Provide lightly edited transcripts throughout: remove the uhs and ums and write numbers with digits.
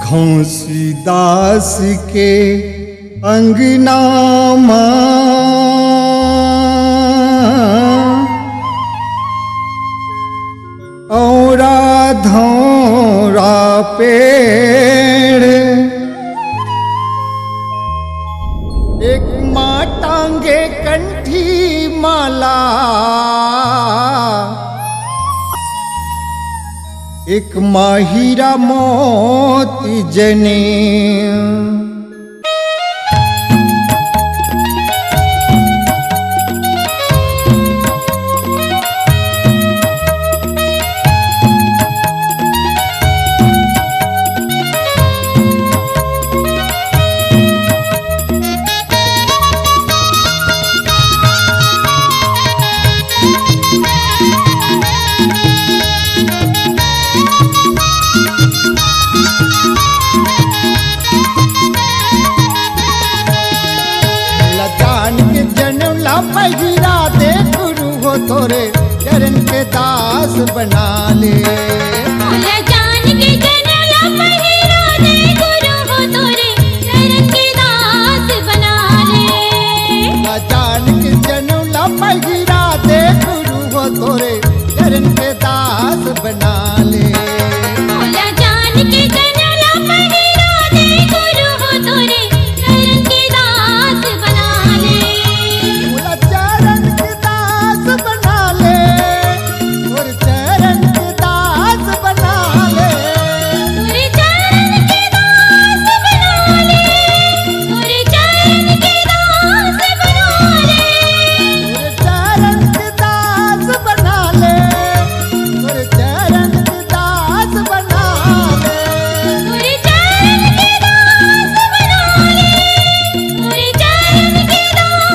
घोसीदास के अंगना औरा धौरा पेड़ एक माँ टांगे कंठी माला एक माँ हीरा मोती जने पहिरा दे गुरु हो तोरे चरण के दास बना ले जान के जनला पहिरा दे गुरु हो तोरे चरण के दास बना ले जान के जनला पहिरा दे गुरु हो तोरे चरण के दास बना ले जान के जनला पहिरा दे गुरु हो तोरे चरण के दास बना ले चरण के दास बना ले और चरण के दास बना ले तोरे चरण के दास बना ले तोरे चरण के दास बना ले चरण के दास बना ले और चरण के दास बना ले तोरे चरण के दास बना ले तोरे चरण के दास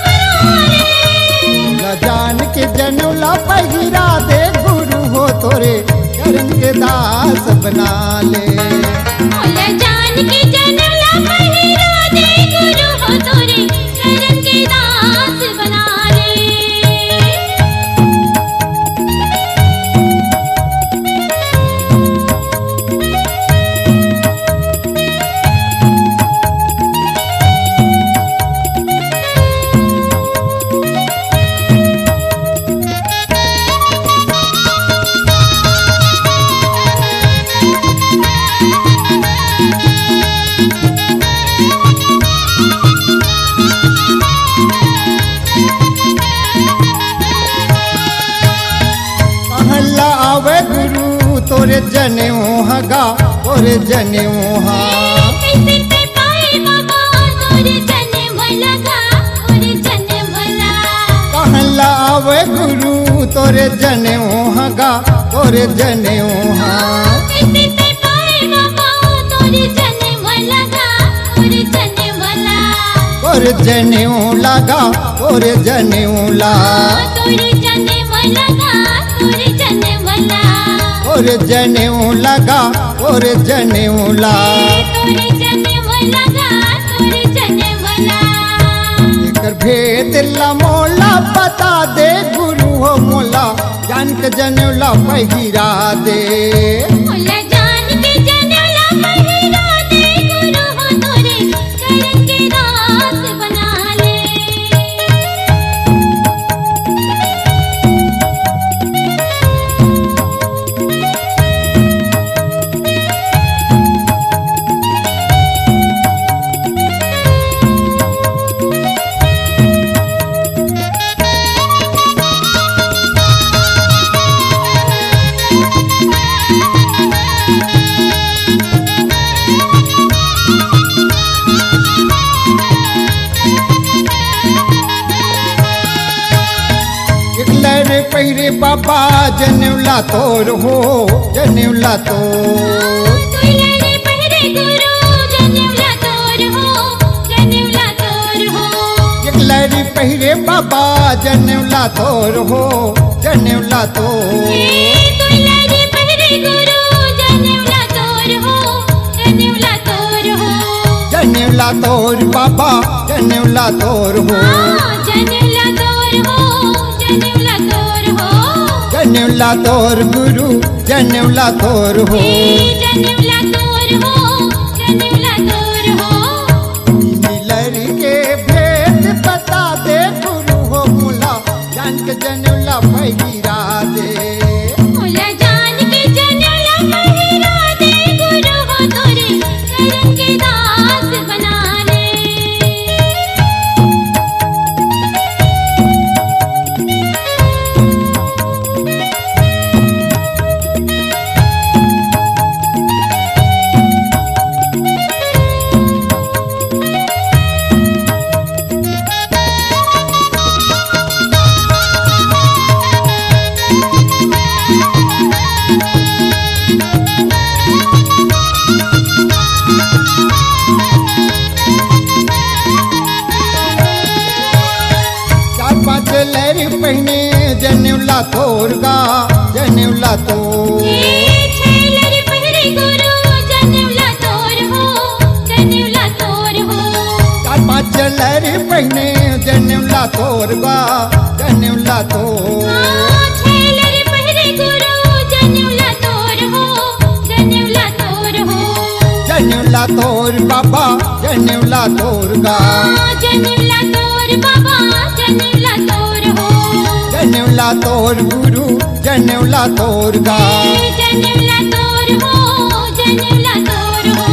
बना ले जान के जनला पहिरा दे गुरु हो तोरे चरण के दास बना ले जान के जनला पहिरा दे गुरु हो तोरे चरण के दास बना ले कहला आवे गुरु तोरे जनेऊ हगा तोरे जनेऊ हा कैसे पे पाए बाबा तोरे जन्म लगा तोरे जन्म लगा कहला आवे गुरु तोरे जनेऊ हगा तोरे जनेऊ हा कैसे पे पाए बाबा तोरे जन्म लगा तोरे जन्म लगा तोरे जनेऊ लगा तोरे जनेऊ ला तोरे जन्म लगा तोरे जन्म लगा तोरे जनेऊ लगा तोरे जनेऊ ला तोरे जन्म लगा तोरे जन्म लगा एकर भेद ला मोला बता दे गुरु हो मोला जान के जनेऊला पहिरा दे जान के जनला पहिरा दे गुरु हो तोरे चरण के दास बना ले पहिरे बाबा जनेऊला तोर हो जनेऊला तो तुलरे पहिरे गुरु जनेऊला तोर हो जनेऊला तोर हो लरी पहिरे बाबा जनेऊला तोर हो जनेऊला तो तुलरे पहिरे गुरु जनेऊला तोर हो जनेऊला तोर हो जनेऊला तोर बाबा जनेऊला तोर हो जनेऊला तोर हो जनेऊला तोर हो जनेऊला तोर गुरु जनेऊला तोर हो जनेऊला तोर तोर हो जनेवला तोर हो लरी के भेद बता दे गुरु हो मोला जान के जनेवला पहिरा दे मोला जान के जनेवला पहिरा दे गुरु हो तोरे चरण के दास बना ले चार पांच लहरी पहने जनेवला तोरगा जनेवला तो छेलर पहिरे गुरु जनेवला तोर हो जनेवला तोर हो चार पांच लहरी पहने जनेवला तोरगा जनेवला तो छेलर पहिरे गुरु जनेवला तोर हो जनेवला तोर हो जनेवला तोर बाबा जनेवला तोरगा जनेवला तोर बाबा जनेवला तोर हो जनेवला तोर गुरु जनेवला तोरगा जनेवला तोर हो जनेवला तोर हो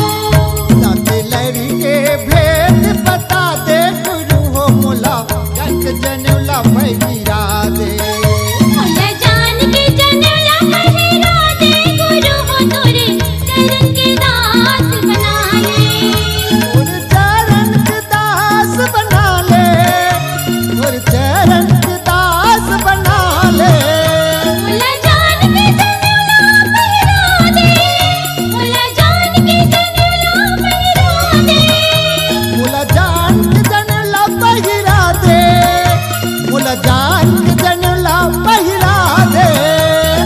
साथे लहरी के भेद बता दे गुरु हो मोला जन जनेवला पहिरा दे मोला जान के जनेवला पहिरा दे गुरु हो तोरे चरण के दास बना ले और चरण के दास बना ले और चरण के दास बना ले मोला जान के जनेवला पहिरा दे मोला जान के जनेवला पहिरा दे मोला जान के जनेवला पहिरा दे मोला जान के जनेवला पहिरा दे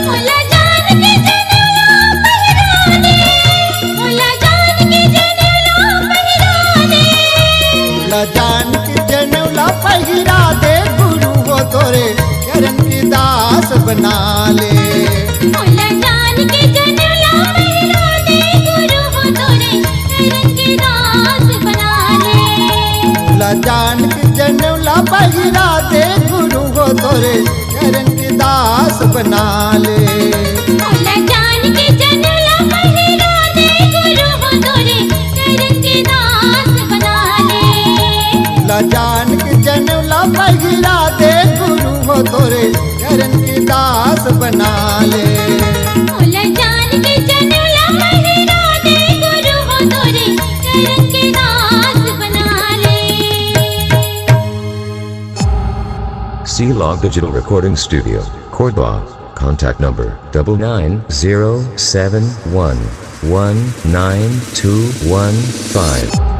मोला जान के जनेवला पहिरा दे मोला जान के जनेवला पहिरा दे मोला जान के जनेवला पहिरा दे गुरु हो तोरे चरण के दास बना ले मोला जान के जनेवला पहिरा दे गुरु हो तोरे चरण के दास बना ले मोला जान के जनेवला पहिरा दे गुरु हो तोरे चरण के दास बना ले मोला जान के जनेवला पहिरा दे गुरु हो तोरे चरण के दास बना ले मोला जान के जनेवला पहिरा दे गुरु हो तोरे चरण के दास बना ले मोला जान के जनेवला पहिरा दे गुरु हो तोरे चरण के दास बना ले C-Log Digital Recording Studio, Cordoba. Contact number 99071192115.